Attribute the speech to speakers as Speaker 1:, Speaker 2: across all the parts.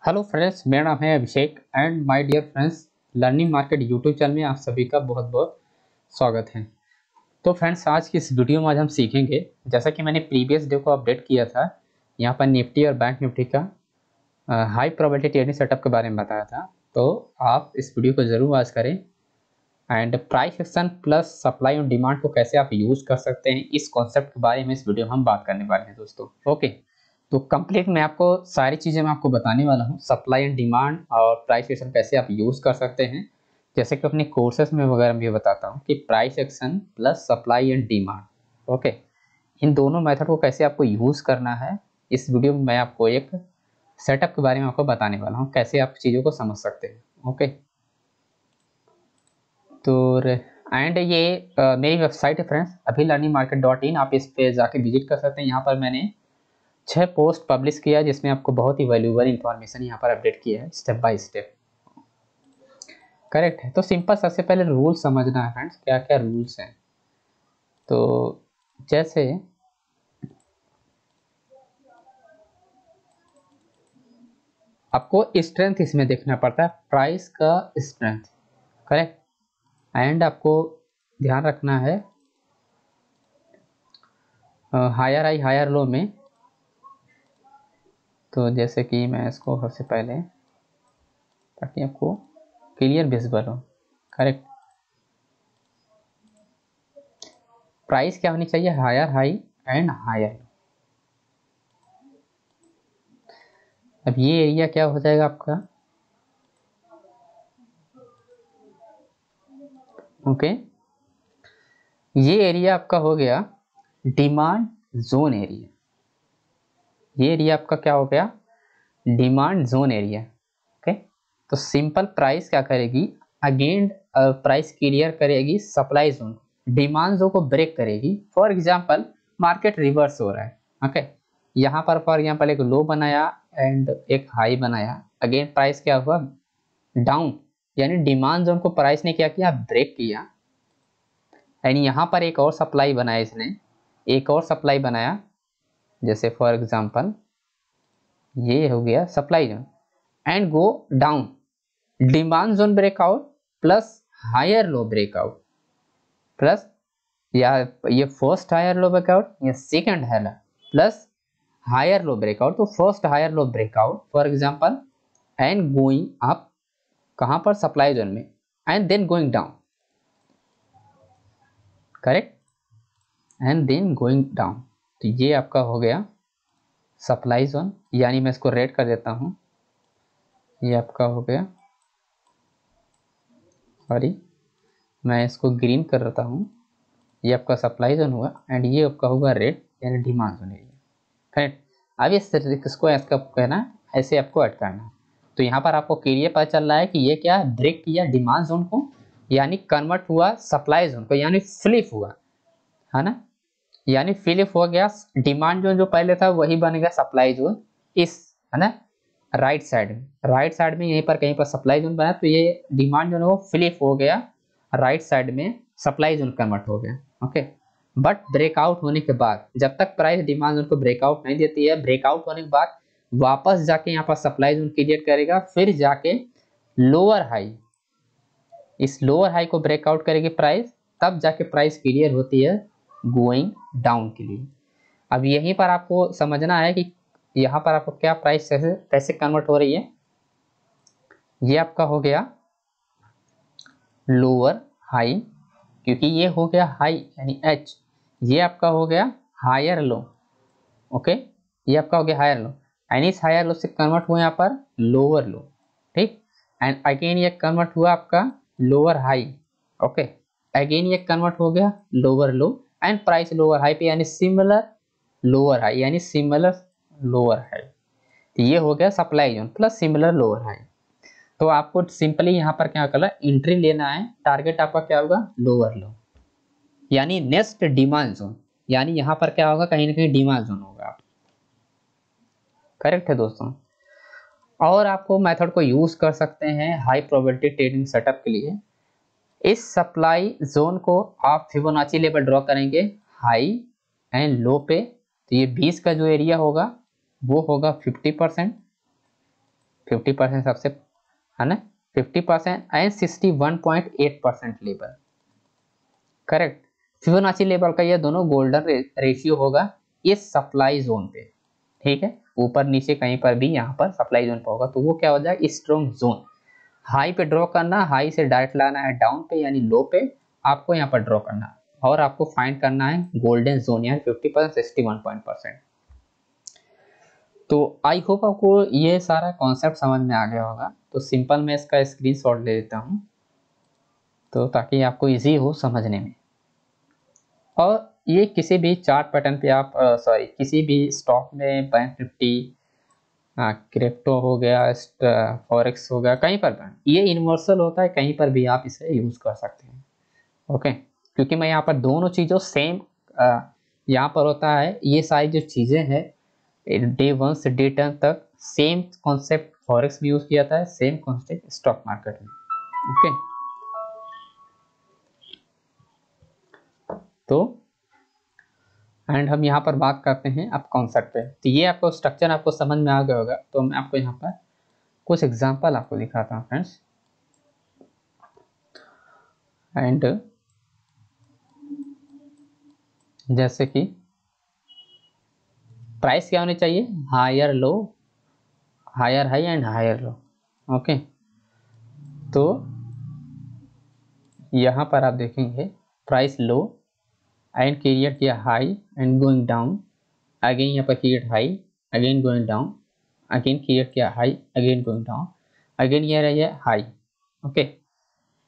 Speaker 1: Hello friends, मेरा नाम है Abhishek and my dear friends, learning market YouTube channel में आप सभी का बहुत बहुत स्वागत है। तो फ्रेंड्स, आज की इस वीडियो में आज हम सीखेंगे, जैसा कि मैंने प्रीवियस डे को अपडेट किया था, यहाँ पर निफ्टी और बैंक निफ्टी का हाई प्रोबेबिलिटी ट्रेडिंग सेटअप के बारे में बताया था। तो आप इस वीडियो को ज़रूर वॉच करें and price action plus supply और डिमांड को कैसे आप यूज़ कर सकते हैं, इस कॉन्सेप्ट के बारे में इस वीडियो में हम बात करने वाले हैं दोस्तों। ओके, तो कंप्लीट मैं आपको सारी चीज़ें मैं आपको बताने वाला हूँ, सप्लाई एंड डिमांड और प्राइस एक्शन कैसे आप यूज़ कर सकते हैं। जैसे कि अपने कोर्सेस में वगैरह भी बताता हूँ कि price action plus supply and demand, okay, इन दोनों मेथड को कैसे आपको यूज़ करना है, इस वीडियो में मैं आपको एक सेटअप के बारे में आपको बताने वाला हूँ, कैसे आप चीज़ों को समझ सकते हैं। ओके, तो एंड ये मेरी वेबसाइट है फ्रेंड्स, अभी लर्निंग मार्केट .in, आप इस पे जाके विजिट कर सकते हैं। यहाँ पर मैंने 6 पोस्ट पब्लिश किया है, जिसमें आपको बहुत ही वैल्यूएबल इंफॉर्मेशन यहाँ पर अपडेट किया है स्टेप बाय स्टेप। करेक्ट है। तो सिंपल सबसे पहले रूल समझना है फ्रेंड्स, क्या क्या रूल्स हैं। तो जैसे आपको स्ट्रेंथ इसमें देखना पड़ता है, प्राइस का स्ट्रेंथ, करेक्ट। एंड आपको ध्यान रखना है हायर हाई हायर लो में। तो जैसे कि मैं इसको सबसे पहले, ताकि आपको क्लियर विजिबल हो, करेक्ट, प्राइस क्या होनी चाहिए, हायर हाई एंड हायर। अब ये एरिया क्या हो जाएगा आपका, ओके, ये एरिया आपका हो गया डिमांड जोन एरिया। ये एरिया आपका क्या हो गया, डिमांड जोन एरिया। ओके, तो सिंपल प्राइस क्या करेगी, अगेन प्राइस क्लियर करेगी सप्लाई जोन, डिमांड जोन को ब्रेक करेगी। फॉर एग्जांपल मार्केट रिवर्स हो रहा है, ओके, यहाँ पर फॉर एग्जांपल एक लो बनाया एंड एक हाई बनाया, अगेन प्राइस क्या हुआ, डाउन, यानी डिमांड जोन को प्राइस ने क्या किया, ब्रेक किया। यानी यहाँ पर एक और सप्लाई बनाया इसने, एक और सप्लाई बनाया, जैसे फॉर एग्जांपल ये हो गया supply zone and go down, demand zone breakout plus higher low breakout, plus या ये फर्स्ट हायर लो ब्रेकआउट या second higher plus higher low breakout. तो first higher low breakout for example and going up, कहाँ पर, supply zone में, and then going down, correct, and then going down. तो ये आपका हो गया सप्लाई जोन, यानी मैं इसको रेड कर देता हूँ, ये आपका हो गया, सॉरी मैं इसको ग्रीन कर देता हूँ, ये आपका सप्लाई जोन हुआ एंड ये आपका होगा रेड, यानी डिमांड जोन एरिया, करेक्ट। अब इसको इसका कहना है, ऐसे आपको ऐड करना है। तो यहाँ पर आपको क्लियर पता चल रहा है कि ये क्या ब्रेक किया डिमांड जोन को, यानी कन्वर्ट हुआ सप्लाई जोन को, यानी फ्लिप हुआ, है ना, यानी फ्लिप हो गया, डिमांड जोन जो पहले था वही बन गया सप्लाई जोन, इस, है ना, राइट साइड में, राइट साइड में यहीं पर कहीं पर सप्लाई जोन बना, तो ये डिमांड जोन वो फ्लिप हो गया, राइट साइड में सप्लाई जोन कन्वर्ट हो गया। ओके, बट ब्रेकआउट होने के बाद, जब तक प्राइस डिमांड जोन को ब्रेकआउट नहीं देती है, ब्रेकआउट होने के बाद वापस जाके यहाँ पर सप्लाई जोन क्रिएट करेगा, फिर जाके लोअर हाई, इस लोअर हाई को ब्रेकआउट करेगी प्राइस, तब जाके प्राइस क्लियर होती है गोइंग डाउन के लिए। अब यहीं पर आपको समझना है कि यहाँ पर आपको क्या प्राइस कैसे कैसे कन्वर्ट हो रही है। ये आपका हो गया लोअर हाई, क्योंकि ये हो गया हाई यानी एच, ये आपका हो गया हायर लो, ओके, ये आपका हो गया हायर लो, यानी इस हायर लो से कन्वर्ट हुआ यहाँ पर लोअर लो, ठीक, एंड अगेन ये कन्वर्ट हुआ आपका लोअर हाई, ओके, अगेन ये कन्वर्ट हो गया lower low and price lower high पे, यानी सिमिलर लोअर हाई, यानी सिमिलर लोअर हाई। तो ये हो गया supply zone plus similar lower high. तो आपको सिंपली यहाँ पर क्या करना, एंट्री लेना है, टारगेट आपका क्या होगा, लोअर लो, यानी नेक्स्ट डिमांड जोन, यानी यहाँ पर क्या होगा, कहीं ना कहीं डिमांड जोन होगा, करेक्ट है दोस्तों। और आपको मेथड को यूज कर सकते हैं हाई प्रोबेबिलिटी ट्रेडिंग सेटअप के लिए। इस सप्लाई जोन को आप फिबोनाची लेवल ड्रॉ करेंगे हाई एंड लो पे, तो ये 20 का जो एरिया होगा वो होगा 50%, 50% सबसे, है ना, 50% and 61.8% level, correct. Fibonacci level का ये दोनों गोल्डन रेशियो होगा इस सप्लाई जोन पे, ठीक है, ऊपर नीचे कहीं पर भी यहाँ पर सप्लाई जोन पे होगा, तो वो क्या हो जाएगा, स्ट्रॉन्ग जोन। हाई पे ड्रॉ करना, हाई से डायरेक्ट लाना है डाउन पे यानी लो पे, आपको यहाँ पर ड्रॉ करना है, और आपको फाइंड करना है गोल्डन जोन यानी 50%, 61%। तो आई होप आपको ये सारा कॉन्सेप्ट समझ में आ गया होगा। तो सिंपल मैं इसका स्क्रीनशॉट ले लेता हूँ, तो ताकि आपको इजी हो समझने में। और ये किसी भी चार्ट पैटर्न पे आप किसी भी स्टॉक में, बैंक निफ्टी, क्रिप्टो हो गया, फॉरेक्स हो गया, कहीं पर ये यूनिवर्सल होता है, कहीं पर भी आप इसे यूज कर सकते हैं। ओके, क्योंकि मैं यहाँ पर दोनों चीज़ों सेम यहाँ पर होता है, ये सारी जो चीज़ें हैं डे 1 से डे 10 तक सेम कॉन्सेप्ट फॉरेक्स में यूज किया जाता है, सेम कॉन्सेप्ट स्टॉक मार्केट में। ओके, तो एंड हम यहाँ पर बात करते हैं अब कॉन्सेप्ट पे। तो ये आपको स्ट्रक्चर आपको समझ में आ गया होगा, तो मैं आपको यहाँ पर कुछ एग्जांपल आपको दिखाता हूँ फ्रेंड्स। एंड जैसे कि प्राइस क्या होनी चाहिए, higher low, higher high and higher low. Okay, तो यहाँ पर आप देखेंगे प्राइस लो एंड क्रिएट किया high and going down, again यहाँ पर create high, again going down, again create किया high, again going down, again ये रही है हाई। ओके,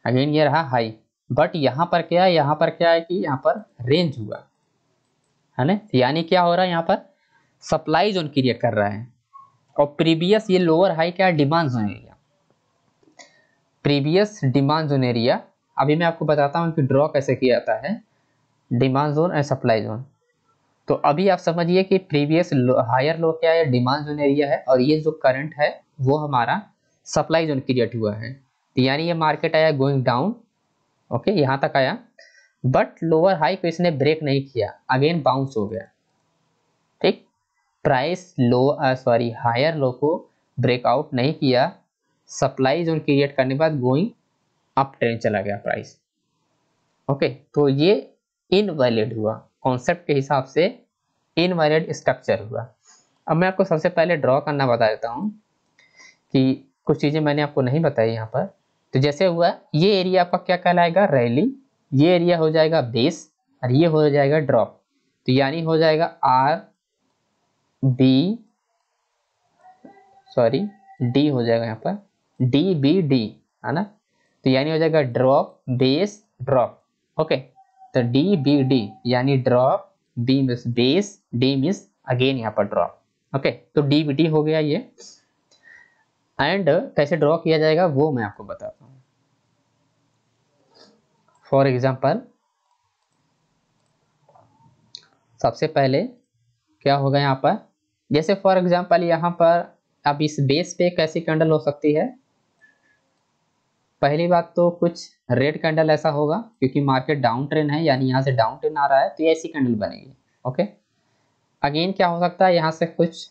Speaker 1: अगेन ये रहा हाई, बट यहाँ पर क्या है, यहाँ पर क्या है कि यहाँ पर रेंज हुआ है ना, यानी क्या हो रहा है, यहाँ पर सप्लाई जोन क्रिएट कर रहा है। और प्रीवियस ये लोअर हाई क्या है, demand zone area, previous demand zone area. अभी मैं आपको बताता हूँ कि ड्रॉ कैसे किया जाता है demand zone and supply zone. तो अभी आप समझिए कि प्रीवियस हायर लो क्या है, डिमांड जोन एरिया है, और ये जो करंट है वो हमारा सप्लाई जोन क्रिएट हुआ है। तो यानी ये मार्केट आया गोइंग डाउन, ओके, यहाँ तक आया, बट लोअर हाई को इसने ब्रेक नहीं किया, अगेन बाउंस हो गया। ठीक, प्राइस लो सॉरी हायर लो को ब्रेकआउट नहीं किया, सप्लाई जोन क्रिएट करने के बाद गोइंग अप ट्रेंड चला गया प्राइस। ओके, तो ये इनवैलिड हुआ, कॉन्सेप्ट के हिसाब से इनवैलिड स्ट्रक्चर हुआ। अब मैं आपको सबसे पहले ड्रॉ करना बता देता हूँ कि कुछ चीज़ें मैंने आपको नहीं बताई यहाँ पर। तो जैसे हुआ ये एरिया आपका क्या कहलाएगा, रैली, ये एरिया हो जाएगा बेस, और ये हो जाएगा ड्रॉप। तो यानी हो जाएगा आर बी सॉरी डी हो जाएगा यहाँ पर, डी बी डी, है ना। तो यानी हो जाएगा ड्रॉप बेस ड्रॉप। ओके, तो डी बी डी यानी drop, B means base, D means again यहाँ पर ड्रॉप। ओके, तो डी बी डी हो गया ये। एंड कैसे ड्रॉ किया जाएगा वो मैं आपको बताता हूँ। फॉर एग्जाम्पल सबसे पहले क्या होगा यहाँ पर, जैसे फॉर एग्जाम्पल यहाँ पर अब इस बेस पे कैसी कैंडल हो सकती है। पहली बात तो कुछ रेड कैंडल ऐसा होगा, क्योंकि मार्केट डाउन ट्रेंड है, यानी यहाँ से डाउन ट्रेंड आ रहा है, तो ये ऐसी कैंडल बनेगी। ओके, अगेन क्या हो सकता है, यहाँ से कुछ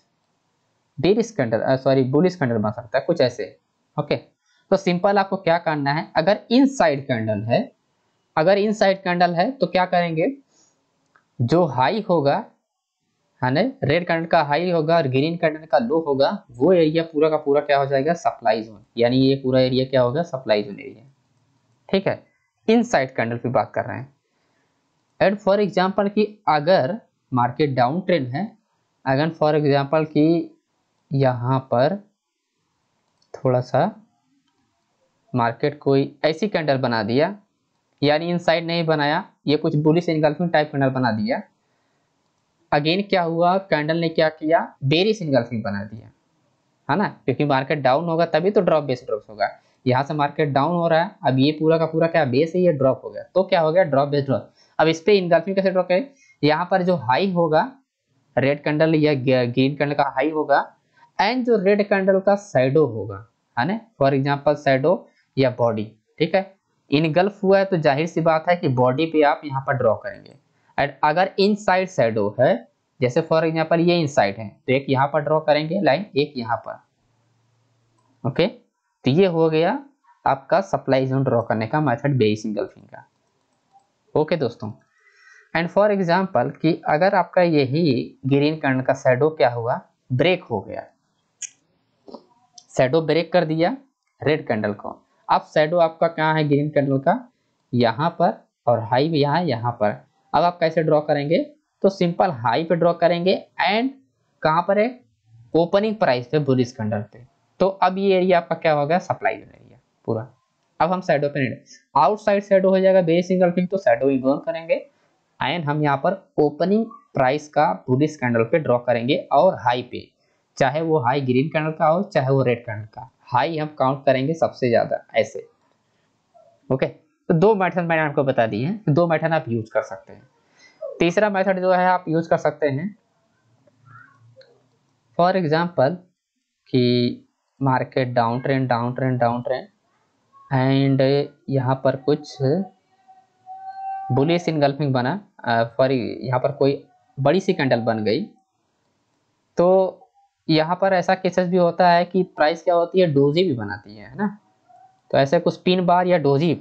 Speaker 1: bearish candle sorry bullish candle बन सकता है, कुछ ऐसे। ओके, तो सिंपल आपको क्या करना है, अगर इनसाइड कैंडल है, अगर इनसाइड कैंडल है तो क्या करेंगे, जो हाई होगा है ना, रेड कैंडल का हाई होगा और ग्रीन कैंडल का लो होगा, वो एरिया पूरा का पूरा क्या हो जाएगा, सप्लाई जोन, यानी ये पूरा एरिया क्या होगा, सप्लाई जोन एरिया। ठीक है, इनसाइड कैंडल पे बात कर रहे हैं। एंड फॉर एग्जांपल कि अगर मार्केट डाउन ट्रेंड है, अगर फॉर एग्जांपल कि यहाँ पर थोड़ा सा मार्केट कोई ऐसी कैंडल बना दिया, यानी इनसाइड नहीं बनाया, ये कुछ बुलिश एनगल्फिंग टाइप कैंडल बना दिया, अगेन क्या हुआ, कैंडल ने क्या किया, बेरिश एनगल्फिंग बना दिया, है ना, क्योंकि मार्केट डाउन होगा तभी तो ड्रॉप बेस ड्रॉप होगा। यहाँ से मार्केट डाउन हो रहा है, अब ये पूरा का पूरा क्या बेस है, ये ड्रॉप हो गया, तो क्या हो गया, ड्रॉप बेस ड्रॉप। अब इस पे इनगल्फिंग कैसे ड्रॉप करें, यहाँ पर जो हाई होगा रेड कैंडल या ग्रीन कैंडल का हाई होगा, एंड जो रेड कैंडल का शैडो होगा, है ना, फॉर एग्जांपल शैडो या बॉडी। ठीक है, इनगल्फ हुआ है तो जाहिर सी बात है कि बॉडी पे आप यहाँ पर ड्रॉ करेंगे। एंड अगर इनसाइड शैडो है, जैसे फॉर एग्जांपल ये इनसाइड है, तो एक यहाँ पर ड्रॉ करेंगे लाइन, एक यहाँ पर। ओके, तो ये हो गया आपका सप्लाई जोन ड्रॉ करने का मेथड बेयरिश इंगल्फिंग का। ओके दोस्तों, एंड फॉर एग्जांपल कि अगर आपका यही ग्रीन कैंडल का शैडो क्या हुआ, ब्रेक हो गया, शैडो ब्रेक कर दिया रेड कैंडल को। अब शैडो आपका कहाँ है ग्रीन कैंडल का, यहाँ पर, और हाई भी यहाँ पर। अब आप कैसे ड्रॉ करेंगे, तो सिंपल हाई पे ड्रॉ करेंगे एंड कहाँ पर है, ओपनिंग प्राइस पे बुलिश कैंडल पे। तो अब ये एरिया आपका क्या हो गया, सप्लाई जोन एरिया पूरा। अब हम शैडो पे नहीं, आउटसाइड शैडो हो जाएगा बेयरिश इंगल्फिंग, तो शैडो इग्नोर करेंगे एंड हम यहाँ पर ओपनिंग प्राइस का बुलिश कैंडल पे ड्रॉ करेंगे और हाई पे, चाहे वो हाई ग्रीन कैंडल का हो चाहे वो रेड कैंडल का, हाई हम काउंट करेंगे सबसे ज्यादा ऐसे। ओके, तो दो मेथड मैंने आपको बता दिए हैं, दो मेथड आप यूज कर सकते हैं। तीसरा मेथड जो है आप यूज कर सकते हैं, फॉर एग्जांपल कि market down trend down trend down trend and यहाँ पर कुछ बुलिश इनगल्फिंग बना, फॉर यहाँ पर कोई बड़ी सी कैंडल बन गई, तो यहाँ पर ऐसा केसेस भी होता है कि प्राइस क्या होती है, डोजी भी बनाती है ना। तो ऐसे कुछ पिन बार या डोजी,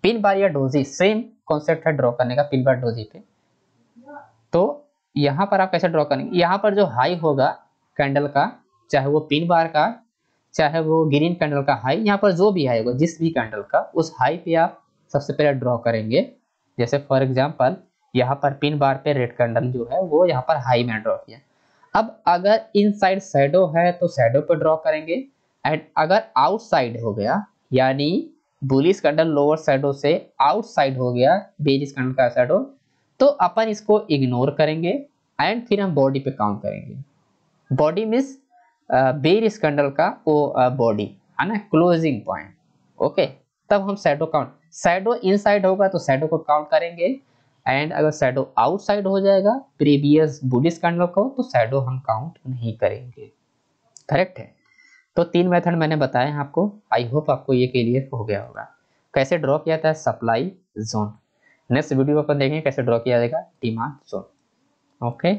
Speaker 1: पिन बार या डोजी सेम कॉन्सेप्ट है ड्रॉ करने का, पिन बार डोजी पे। तो यहाँ पर आप कैसे ड्रॉ करेंगे, यहाँ पर जो हाई होगा कैंडल का, चाहे वो पिन बार का चाहे वो ग्रीन कैंडल का हाई, यहाँ पर जो भी हाई होगा जिस भी कैंडल का, उस हाई पे आप सबसे पहले ड्रॉ करेंगे। जैसे फॉर एग्जांपल यहाँ पर पिन बार पे रेड कैंडल जो है वो यहाँ पर हाई में ड्रॉ किया। अब अगर इनसाइड शैडो है तो शैडो पे ड्रॉ करेंगे, एंड अगर आउटसाइड हो गया यानी बुलिश कैंडल लोअर शैडो से आउटसाइड हो गया बेरिश कैंडल का शैडो, तो अपन इसको इग्नोर करेंगे एंड फिर हम बॉडी पे काउंट करेंगे। बॉडी मीन्स बेरिश कैंडल का वो बॉडी है ना, क्लोजिंग पॉइंट। ओके, तब हम शैडो काउंट, शैडो इनसाइड होगा तो शैडो को काउंट करेंगे, एंड अगर शैडो आउटसाइड हो जाएगा प्रीवियस बुलिश कैंडल को तो शैडो हम काउंट नहीं करेंगे। करेक्ट है। तो तीन मेथड मैंने बताए हैं आपको, आई होप आपको ये क्लियर हो गया होगा कैसे ड्रॉ किया था सप्लाई जोन। नेक्स्ट वीडियो अपन देखेंगे कैसे ड्रॉ किया जाएगा डिमांड जोन। ओके,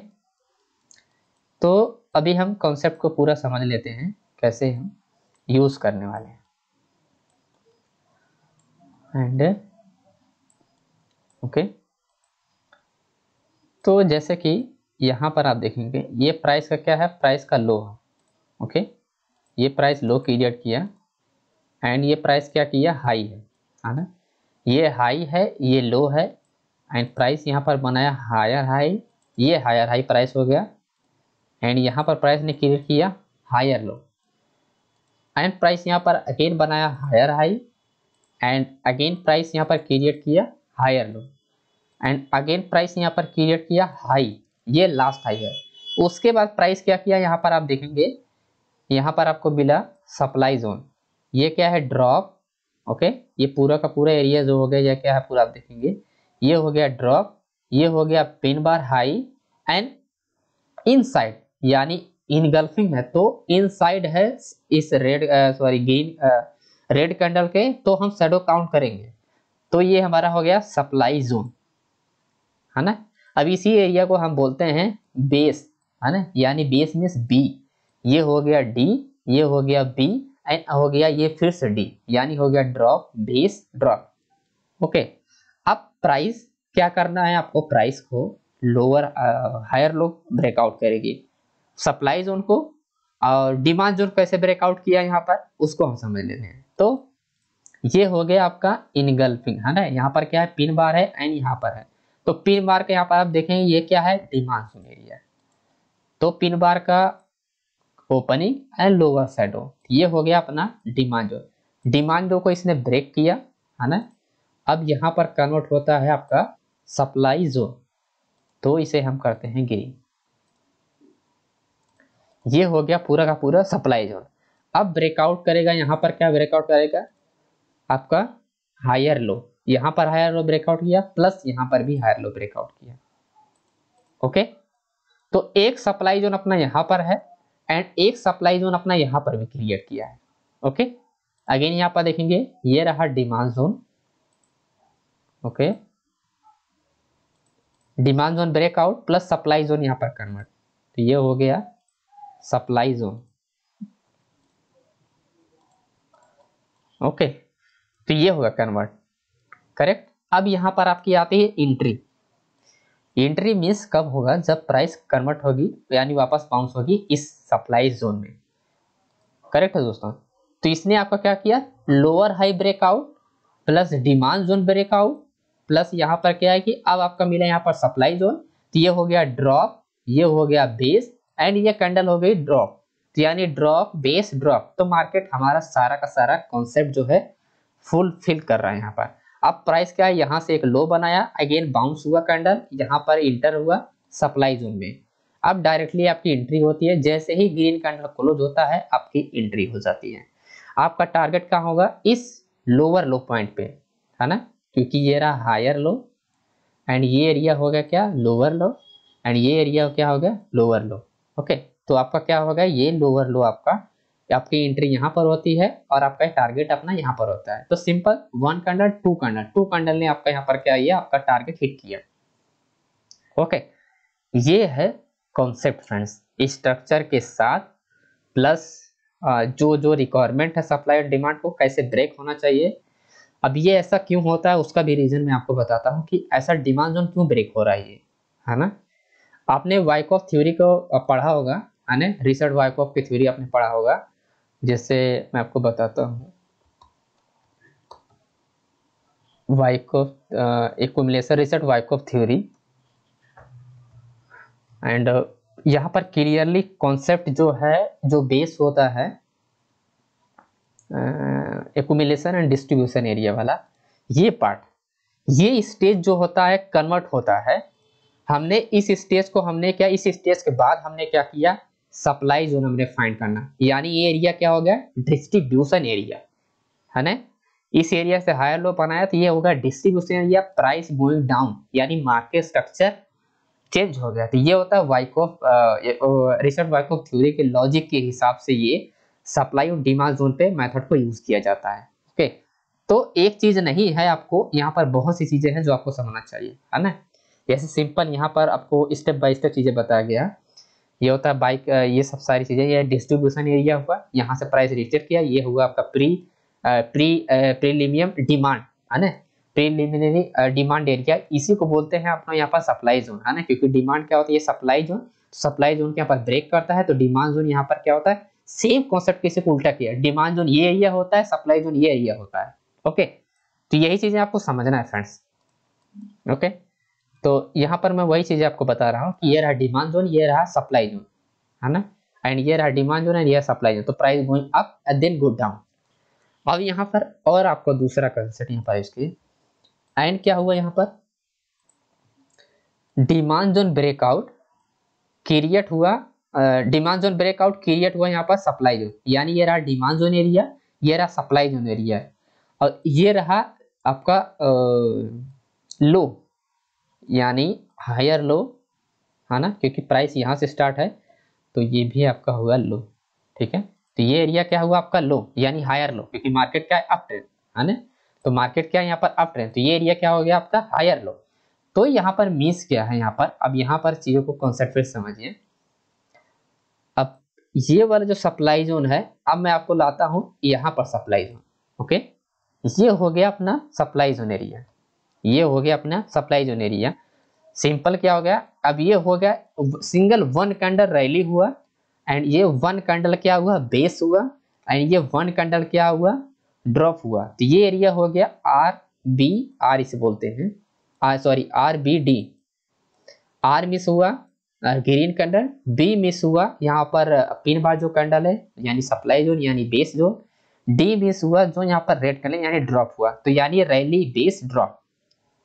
Speaker 1: तो अभी हम कॉन्सेप्ट को पूरा समझ लेते हैं कैसे हम यूज करने वाले हैं। एंड ओके, तो जैसे कि यहाँ पर आप देखेंगे ये प्राइस का क्या है, प्राइस का लो है। ओके, ये प्राइस लो क्रिएट किया एंड ये प्राइस क्या किया, हाई है ना। ये हाई है ये लो है, एंड प्राइस यहाँ पर बनाया हायर हाई, ये हायर हाई प्राइस हो गया, एंड यहाँ पर प्राइस ने क्रिएट किया हायर लो, एंड प्राइस यहाँ पर अगेन बनाया higher high, and again price यहाँ पर क्रिएट किया higher low, and again price यहाँ पर क्रिएट किया हाई, ये लास्ट हाई है। उसके बाद प्राइस क्या किया, यहाँ पर आप देखेंगे यहाँ पर आपको मिला सप्लाई जोन, ये क्या है ड्रॉप। ओके, ये पूरा का पूरा एरिया जो हो गया ये क्या है पूरा आप देखेंगे, ये हो गया ड्रॉप, ये हो गया pin bar high, and inside यानी इनगल्फिंग है, तो इनसाइड है इस red sorry green red candle के, तो हम शैडो काउंट करेंगे। तो ये हमारा हो गया सप्लाई जोन है ना। अब इसी एरिया को हम बोलते हैं बेस है ना, यानी बेस मीन्स बी, ये हो गया डी, ये हो गया बी, एंड हो गया ये फिर से डी, यानी हो गया ड्रॉप बेस ड्रॉप। ओके, अब प्राइस क्या करना है आपको, प्राइस को लोअर हायर लो ब्रेकआउट करेगी सप्लाई जोन को, और डिमांड जोन कैसे ब्रेकआउट किया यहाँ पर उसको हम समझ लेते हैं। तो ये हो गया आपका इनगल्फिंग है ना, यहाँ पर क्या है पिन बार है एंड यहाँ पर है, तो पिन बार के यहाँ पर आप देखेंगे ये क्या है डिमांड जोन एरिया, तो पिन बार का ओपनिंग एंड लोअर शैडो, ये हो गया अपना डिमांड जोन। डिमांड जोन को इसने ब्रेक किया है ना, अब यहाँ पर कन्वर्ट होता है आपका सप्लाई जोन, तो इसे हम करते हैं ग्रीन। ये हो गया पूरा का पूरा सप्लाई जोन। अब ब्रेकआउट करेगा यहाँ पर, क्या ब्रेकआउट करेगा आपका हायर लो, यहाँ पर हायर लो ब्रेकआउट किया, प्लस यहाँ पर भी हायर लो ब्रेकआउट किया। ओके, तो एक सप्लाई जोन अपना यहाँ पर है एंड एक सप्लाई जोन अपना यहाँ पर भी क्रिएट किया है। ओके, अगेन यहाँ पर देखेंगे ये रहा demand zone. Okay, demand zone breakout plus supply zone यहाँ पर कन्वर्ट, तो ये हो गया सप्लाई जोन। ओके, तो ये होगा कन्वर्ट, करेक्ट। अब यहाँ पर आपकी आती है एंट्री। एंट्री मीन्स कब होगा, जब प्राइस कन्वर्ट होगी यानी वापस बाउंस होगी इस सप्लाई जोन में, करेक्ट है दोस्तों। तो इसने आपका क्या किया, lower high breakout plus demand zone breakout plus यहाँ पर क्या है कि अब आपका मिला यहाँ पर सप्लाई जोन। तो ये हो गया ड्रॉप, ये हो गया बेस, एंड ये कैंडल हो गई ड्रॉप। तो यानी ड्रॉप बेस ड्रॉप, तो मार्केट हमारा सारा का सारा कॉन्सेप्ट जो है फुलफिल कर रहा है यहाँ पर। अब प्राइस क्या है, यहाँ से एक लो बनाया, अगेन बाउंस हुआ कैंडल, यहाँ पर इंटर हुआ सप्लाई जोन में। अब डायरेक्टली आपकी एंट्री होती है, जैसे ही ग्रीन कैंडल क्लोज होता है आपकी एंट्री हो जाती है। आपका टारगेट कहाँ होगा, इस लोअर लो पॉइंट पे, है ना, क्योंकि ये रहा हायर लो एंड ये एरिया हो गया क्या, लोअर लो, एंड ये एरिया क्या हो गया, लोअर लो। ओके, तो आपका क्या होगा, ये लोअर लो आपका, आपकी एंट्री यहाँ पर होती है और आपका टारगेट अपना यहाँ पर होता है। तो simple, one candle two candle, two candle ने आपका यहाँ पर क्या किया, आपका टारगेट हिट किया। ओके, ये है कॉन्सेप्ट फ्रेंड्स, स्ट्रक्चर के साथ प्लस जो जो रिक्वायरमेंट है सप्लाई और डिमांड को कैसे ब्रेक होना चाहिए। अब ये ऐसा क्यों होता है उसका भी रीजन मैं आपको बताता हूँ कि ऐसा डिमांड जोन क्यों ब्रेक हो रहा है ना। आपने वाइकॉफ थ्योरी को पढ़ा होगा, है ना, रिचर्ड वाइकॉफ की थ्योरी आपने पढ़ा होगा, जैसे मैं आपको बताता हूँ। Wyckoff accumulation Richard Wyckoff theory, and यहाँ पर क्लियरली कॉन्सेप्ट जो है, जो बेस होता है एक्युमुलेशन एंड डिस्ट्रीब्यूशन एरिया वाला, ये पार्ट, ये स्टेज जो होता है कन्वर्ट होता है। हमने इस स्टेज को, हमने क्या, इस स्टेज के बाद हमने क्या किया, सप्लाई जोन हमने फाइंड करना, यानी ये एरिया क्या हो गया, डिस्ट्रीब्यूशन एरिया, है ना। इस एरिया से हायर लो बनाया तो ये होगा distribution area, price going down यानी मार्केट स्ट्रक्चर चेंज हो गया। तो ये होता है वाइकॉफ रिचर्ड वाइकॉफ थ्योरी के लॉजिक के हिसाब से ये सप्लाई और डिमांड जोन पे मेथड को यूज किया जाता है। ओके, तो एक चीज नहीं है, आपको यहाँ पर बहुत सी चीजें हैं जो आपको समझना चाहिए, है ना। जैसे सिंपल यहाँ पर आपको स्टेप बाय स्टेप चीजें बताया गया। ये होता है बाइक, ये सब सारी चीजें, ये डिस्ट्रीब्यूशन एरिया हुआ, यहाँ से प्राइस रिचेक किया, ये हुआ आपका प्रीलिमियम डिमांड, है ना, प्रीलिमिनरी डिमांड एरिया, इसी को बोलते हैं अपना यहाँ पर सप्लाई जोन, है ना, क्योंकि डिमांड क्या होता है, ये सप्लाई जोन, सप्लाई जोन के यहाँ पर ब्रेक करता है, तो डिमांड जोन यहाँ पर क्या होता है, सेम कॉन्सेप्ट किसी को उल्टा किया, डिमांड जोन ये एरिया होता है, सप्लाई जोन ये एरिया होता है। ओके, तो यही चीजें आपको समझना है फ्रेंड्स। ओके, तो यहाँ पर मैं वही चीजें आपको बता रहा हूँ कि ये रहा डिमांड जोन, ये रहा सप्लाई जोन, है ना, एंड ये रहा डिमांड जोन एंड ये सप्लाई जोन। तो price going up and then go down. अब यहाँ पर और आपको दूसरा कंसेप्ट यहाँ पर इसकी, एंड क्या हुआ, यहाँ पर डिमांड जोन ब्रेकआउट क्रिएट हुआ, डिमांड जोन ब्रेकआउट क्रिएट हुआ यहाँ पर सप्लाई जोन, यानी ये रहा डिमांड जोन एरिया, ये रहा सप्लाई जोन एरिया, और ये रहा आपका लो यानी हायर लो, है ना, क्योंकि प्राइस यहाँ से स्टार्ट है तो ये भी आपका होगा लो। ठीक है, तो ये एरिया क्या हुआ आपका लो यानी हायर लो, क्योंकि मार्केट क्या है, अप ट्रेंड, है ना, तो मार्केट क्या है यहाँ पर अप ट्रेंड, तो ये एरिया क्या हो गया आपका हायर लो। तो यहाँ पर मीन्स क्या है, यहाँ पर अब यहाँ पर चीजों को कॉन्सेप्ट समझिए। अब ये वाला जो सप्लाई जोन है, अब मैं आपको लाता हूँ यहाँ पर सप्लाई जोन। ओके, ये हो गया अपना सप्लाई जोन एरिया, ये हो गया अपना सप्लाई जोन एरिया। सिंपल क्या हो गया, अब ये हो गया सिंगल वन कैंडल रैली हुआ, एंड ये वन कैंडल क्या हुआ, बेस हुआ, एंड ये वन कैंडल क्या हुआ, ड्रॉप हुआ। तो ये एरिया हो गया आर बी, आर इसे बोलते हैं, sorry R B D, R miss हुआ ग्रीन कैंडल, बी मिस हुआ यहाँ पर पिन बार जो कैंडल है यानी सप्लाई जोन यानी बेस जोन, डी मिस हुआ जो यहाँ पर रेड कैंडल यानी ड्रॉप हुआ, तो यानी रैली बेस ड्रॉप।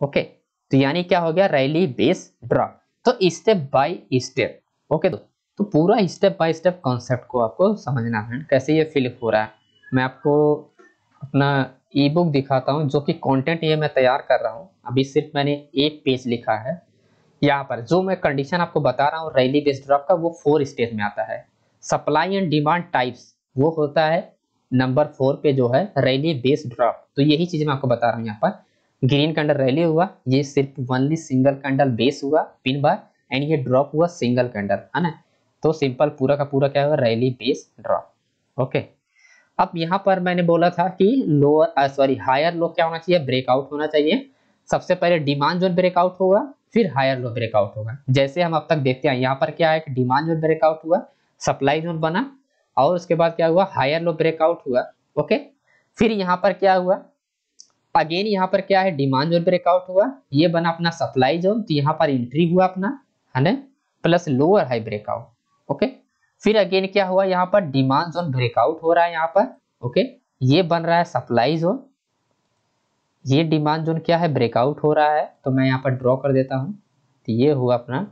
Speaker 1: ओके, तो यानी क्या हो गया, रैली बेस ड्रॉप। तो स्टेप बाय स्टेप, ओके, तो पूरा स्टेप बाय स्टेप कॉन्सेप्ट को आपको समझना है कैसे ये फिलिप हो रहा है। मैं आपको अपना ई बुक दिखाता हूँ, जो कि कंटेंट ये मैं तैयार कर रहा हूँ, अभी सिर्फ मैंने एक पेज लिखा है। यहाँ पर जो मैं कंडीशन आपको बता रहा हूँ रैली बेस्ड ड्रॉप का, वो 4 स्टेज में आता है। सप्लाई एंड डिमांड टाइप्स वो होता है नंबर 4 पे जो है रैली बेस्ड ड्रॉप। तो यही चीज मैं आपको बता रहा हूँ। यहाँ पर ग्रीन कैंडल रैली हुआ, ये सिर्फ ओनली सिंगल कैंडल बेस हुआ पिन बार, एंड ये ड्रॉप हुआ सिंगल कैंडल, है ना। तो सिंपल पूरा का पूरा क्या हुआ, रैली बेस्ड ड्रॉप। ओके, अब यहाँ पर मैंने बोला था कि लोअर हायर लो क्या होना चाहिए, ब्रेकआउट होना चाहिए। सबसे पहले डिमांड जोन ब्रेकआउट होगा, फिर हायर लो ब्रेकआउट होगा। जैसे हम अब तक देखते हैं यहाँ पर क्या है कि डिमांड जोन ब्रेकआउट हुआ, सप्लाई जोन बना, और उसके बाद क्या हुआ, हायर लो ब्रेकआउट हुआ। ओके, फिर यहाँ पर क्या हुआ, अगेन यहाँ पर क्या है, डिमांड जोन ब्रेकआउट हुआ, ये बना अपना सप्लाई जोन, तो यहाँ पर एंट्री हुआ अपना, है ना, plus lower high breakout. Okay, फिर अगेन क्या हुआ, यहाँ पर डिमांड जोन ब्रेकआउट हो रहा है यहाँ पर। ओके, ये बन रहा है सप्लाई जोन, ये डिमांड जोन क्या है, ब्रेकआउट हो रहा है, तो मैं यहाँ पर ड्रॉ कर देता हूँ। तो ये हुआ अपना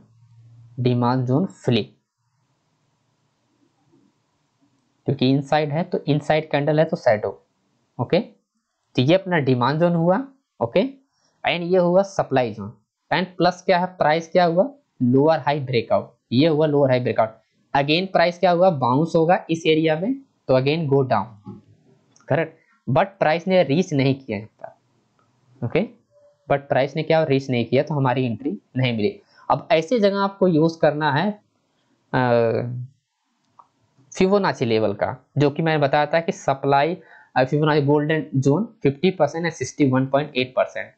Speaker 1: डिमांड जोन फ्लिप, क्योंकि इनसाइड है तो इनसाइड कैंडल है तो शैडो। ओके, तो ये अपना डिमांड जोन हुआ। ओके, एंड ये हुआ सप्लाई जोन, एंड प्लस क्या है, प्राइस क्या हुआ, लोअर हाई ब्रेकआउट, ये हुआ lower high breakout. Again price क्या हुआ, बाउंस होगा इस एरिया में, तो again go down, correct, but price ने रीच नहीं किया यहाँ पर। ओके, बट प्राइस ने क्या रीच नहीं किया, तो हमारी एंट्री नहीं मिली। अब ऐसे जगह आपको यूज करना है फिबोनाची लेवल का, जो कि मैंने बताया था कि सप्लाई फिबोनाची गोल्डन जोन 50% है 61.8%।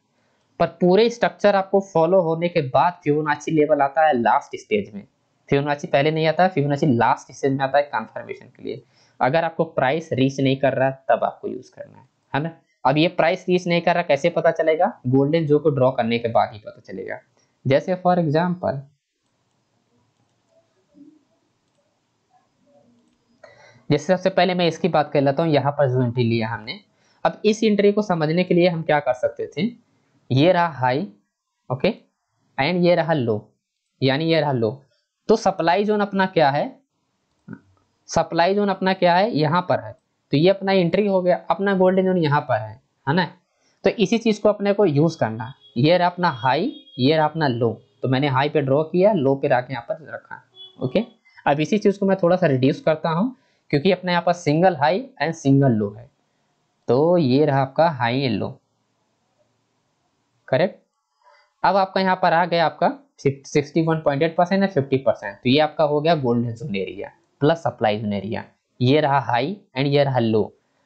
Speaker 1: पर पूरे स्ट्रक्चर आपको फॉलो होने के बाद फिबोनाची लेवल आता है लास्ट स्टेज में। फिबोनाची पहले नहीं आता है, फिबोनाची लास्ट स्टेज में आता है कंफर्मेशन के लिए। अगर आपको प्राइस रीच नहीं कर रहा तब आपको यूज करना है ना। अब ये प्राइस रीच नहीं कर रहा कैसे पता चलेगा, गोल्डन जो को ड्रॉ करने के बाद ही पता चलेगा। जैसे फॉर एग्जाम्पल जैसे सबसे पहले मैं इसकी बात कर लेता हूँ, यहाँ पर जो एंट्री लिया हमने। अब इस एंट्री को समझने के लिए हम क्या कर सकते थे, ये रहा हाई, ओके, एंड ये रहा लो, यानी ये रहा लो। तो सप्लाई जोन अपना क्या है, सप्लाई जोन अपना क्या है, यहाँ पर है, तो ये अपना एंट्री हो गया, अपना गोल्डन जोन यहाँ पर है ना। तो इसी चीज को अपने को यूज करना है, ये रहा अपना हाई, ये रहा अपना लो, तो मैंने हाई पे ड्रॉ किया, लो पे आके यहाँ पर रखा। ओके, अब इसी चीज को मैं थोड़ा सा रिड्यूस करता हूँ, क्योंकि अपने यहाँ पर single high and single low है, तो ये रहा आपका हाई एंड लो, करेक्ट। अब आपका यहाँ पर आ गया आपका 61.8% है 50%, तो ये आपका हो गया golden zone area plus supply zone area. ये रहा हाई एंड ये रहा लो,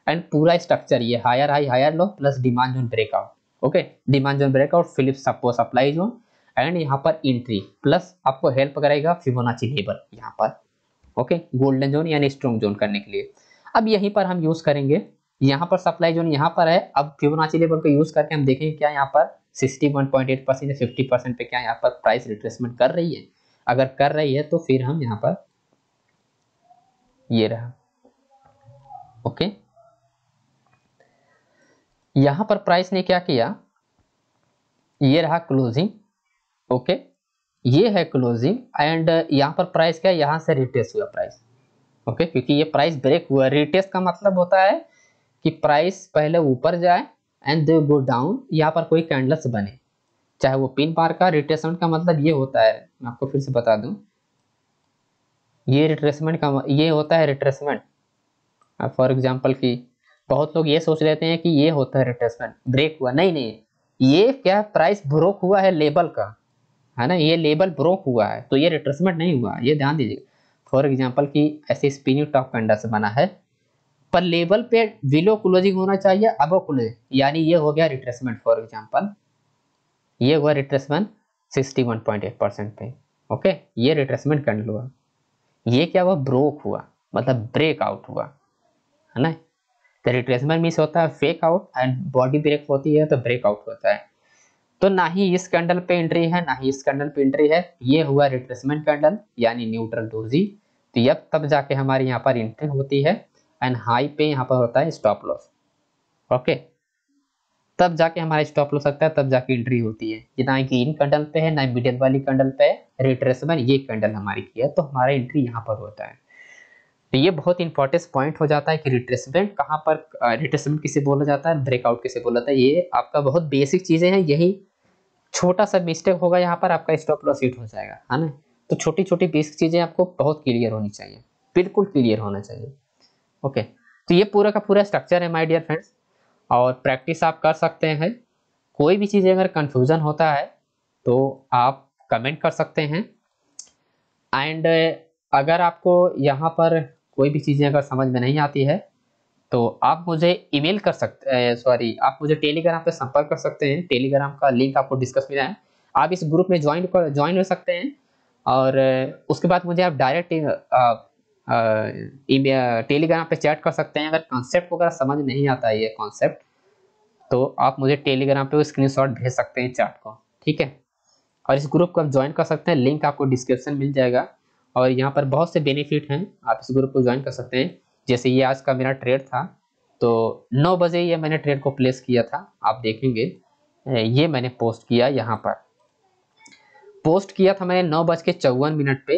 Speaker 1: एंड पूरा स्ट्रक्चर ये higher high higher low plus demand zone breakout. Okay, demand zone breakout, flip supply zone, and यहाँ पर एंट्री, प्लस आपको हेल्प करेगा फिबोनाची लेवल यहाँ पर। ओके, गोल्डन जोन यानी स्ट्रॉन्ग जोन करने के लिए। अब यहीं पर हम यूज करेंगे, यहाँ पर सप्लाई जोन यहाँ पर है, अब फिबोनाची लेवल को यूज करके हम देखेंगे क्या यहाँ पर 61.8% या 50% पे क्या यहाँ पर प्राइस रिट्रेसमेंट कर रही है। अगर कर रही है तो फिर हम यहाँ पर ये रहा। ओके, यहाँ पर प्राइस ने क्या किया, ये रहा क्लोजिंग। ओके, ये है क्लोजिंग, एंड यहाँ पर प्राइस क्या है, यहाँ से रिट्रेस हुआ प्राइस। ओके, क्योंकि ये प्राइस ब्रेक हुआ, रिट्रेस का मतलब होता है कि प्राइस पहले ऊपर जाए एंड दे गो डाउन, यहाँ पर कोई कैंडल्स बने, चाहे वो पिन बार का। रिट्रेसमेंट का मतलब ये होता है, मैं आपको फिर से बता दूं, ये रिट्रेसमेंट का ये होता है रिट्रेसमेंट। फॉर एग्जांपल कि बहुत लोग ये सोच लेते हैं कि ये होता है रिट्रेसमेंट, ब्रेक हुआ, नहीं नहीं, ये क्या प्राइस ब्रोक हुआ है लेवल का, है ना, ये लेवल ब्रोक हुआ है, तो ये रिट्रेसमेंट नहीं हुआ, ये ध्यान दीजिए। फॉर एग्जांपल कि ऐसे स्पिनिंग टॉप कैंडल से बना है, पर लेवल पे बिलो क्लोजिंग होना चाहिए, अबो क्लोजिंग, यानी ये हो गया रिट्रेसमेंट। फॉर एग्जांपल ये हुआ रिट्रेसमेंट 61.8% पे। ओके, ये रिट्रेसमेंट कैंडल हुआ, ये क्या हुआ, ब्रोक हुआ, मतलब ब्रेकआउट हुआ, है ना। तो रिट्रेसमेंट मीन्स होता है fake out, and body break होती है तो ब्रेकआउट होता है। तो ना ही इस कैंडल पे एंट्री है, ना ही इस कैंडल पे एंट्री है, ये हुआ रिट्रेसमेंट कैंडल यानी न्यूट्रल डोजी। तो यब तब जाके हमारी यहाँ पर एंट्री होती है, एंड हाई पे यहाँ पर होता है स्टॉप लॉस। ओके, तब जाके हमारा स्टॉप लॉस लगता है, तब जाके एंट्री होती है। ना ग्रीन कैंडल पे है, ना मिडिल वाली कैंडल पे है, रिट्रेसमेंट ये कैंडल हमारी की है, तो हमारा एंट्री यहाँ पर होता है। तो ये बहुत इंपॉर्टेंट पॉइंट हो जाता है कि रिट्रेसमेंट कहाँ पर, रिट्रेसमेंट किसे बोला जाता है, ब्रेकआउट किसे बोला जाता है। ये आपका बहुत बेसिक चीजें हैं, यही छोटा सा मिस्टेक होगा यहाँ पर आपका स्टॉप लॉस हिट हो जाएगा, है ना। तो छोटी छोटी बेसिक चीजें आपको बहुत क्लियर होनी चाहिए, बिल्कुल क्लियर होना चाहिए। ओके, तो ये पूरा का पूरा स्ट्रक्चर है माय डियर फ्रेंड्स, और प्रैक्टिस आप कर सकते हैं। कोई भी चीज़ अगर कंफ्यूजन होता है तो आप कमेंट कर सकते हैं, एंड अगर आपको यहाँ पर कोई भी चीज़ें अगर समझ में नहीं आती है तो आप मुझे ईमेल कर सकते सॉरी आप मुझे टेलीग्राम पे संपर्क कर सकते हैं। टेलीग्राम का लिंक आपको डिस्कस में है। आप इस ग्रुप में ज्वाइन हो सकते हैं और उसके बाद मुझे आप डायरेक्ट टेलीग्राम पे चैट कर सकते हैं। अगर कॉन्सेप्ट वगैरह समझ नहीं आता है ये कॉन्सेप्ट, तो आप मुझे टेलीग्राम पे स्क्रीनशॉट भेज सकते हैं चार्ट को, ठीक है। और इस ग्रुप को आप ज्वाइन कर सकते हैं, लिंक आपको डिस्क्रिप्शन मिल जाएगा। और यहाँ पर बहुत से बेनिफिट हैं, आप इस ग्रुप को ज्वाइन कर सकते हैं। जैसे ये आज का मेरा ट्रेड था, तो 9 बजे ये मैंने ट्रेड को प्लेस किया था, आप देखेंगे ये मैंने पोस्ट किया, यहाँ पर पोस्ट किया था मैंने 9:54 पे,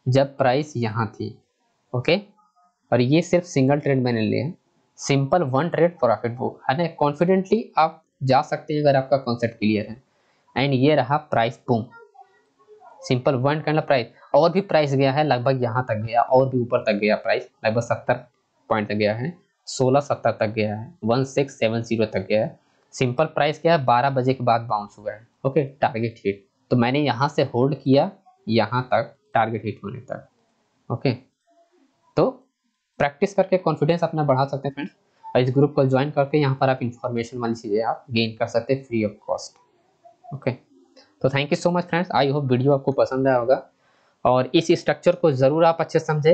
Speaker 1: जब प्राइस यहाँ थी, ओके। और ये सिर्फ सिंगल ट्रेड मैंने लिया, सिंपल 1 ट्रेड प्रॉफिट बुक है ना। कॉन्फिडेंटली आप जा सकते हैं अगर आपका कॉन्सेप्ट क्लियर है। एंड ये रहा प्राइस, बूम, सिंपल 1 का प्राइस। और भी प्राइस गया है लगभग यहाँ तक गया, और भी ऊपर तक गया प्राइस, लगभग 70 पॉइंट तक गया है, 1670 तक गया है, 1670 तक गया है। सिंपल प्राइस क्या है, 12 बजे के बाद बाउंस हुआ है, ओके, टारगेट हिट। तो मैंने यहाँ से होल्ड किया यहाँ तक, टारगेट हिट होने तक, ओके। तो प्रैक्टिस करके कॉन्फिडेंस अपना बढ़ा सकते हैं फ्रेंड्स। और इस ग्रुप को ज्वाइन करके यहाँ पर आप इंफॉर्मेशन वाली चीज़ें आप गेन कर सकते हैं फ्री ऑफ कॉस्ट, ओके। तो thank you so much friends, I hope video आपको पसंद आया होगा। और इस स्ट्रक्चर को ज़रूर आप अच्छे समझे।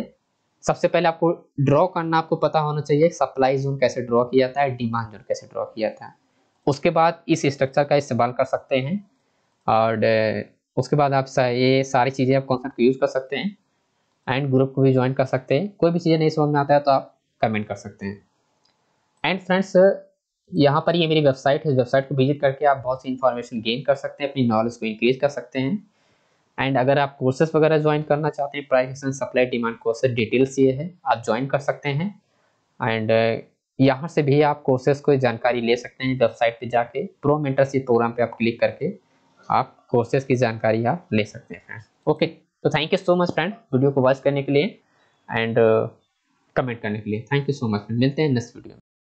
Speaker 1: सबसे पहले आपको ड्रॉ करना आपको पता होना चाहिए, सप्लाई जोन कैसे ड्रॉ किया जाता है, डिमांड जोन कैसे ड्रॉ किया जाता है। उसके बाद इस स्ट्रक्चर का इस्तेमाल कर सकते हैं। और उसके बाद आप ये सारी चीज़ें आप कॉन्सेप्ट यूज़ कर सकते हैं। एंड ग्रुप को भी ज्वाइन कर सकते हैं। कोई भी चीज़ें नहीं समझ में आता है तो आप कमेंट कर सकते हैं। एंड फ्रेंड्स, यहाँ पर ये मेरी वेबसाइट है, वेबसाइट को विजिट करके आप बहुत सी इन्फॉर्मेशन गेन कर सकते हैं, अपनी नॉलेज को इंक्रीज कर सकते हैं। एंड अगर आप कोर्सेज वगैरह ज्वाइन करना चाहते हैं, price action, supply, demand courses, details ये है, आप ज्वाइन कर सकते हैं। एंड यहाँ से भी आप कोर्सेज को जानकारी ले सकते हैं। वेबसाइट पे जाके प्रो मेंटरशिप प्रोग्राम पे आप क्लिक करके आप कोर्सेज की जानकारी आप ले सकते हैं फ्रेंड्स, ओके। तो thank you so much friend video को वॉच करने के लिए एंड कमेंट करने के लिए। थैंक यू सो मच, मिलते हैं नेक्स्ट वीडियो में।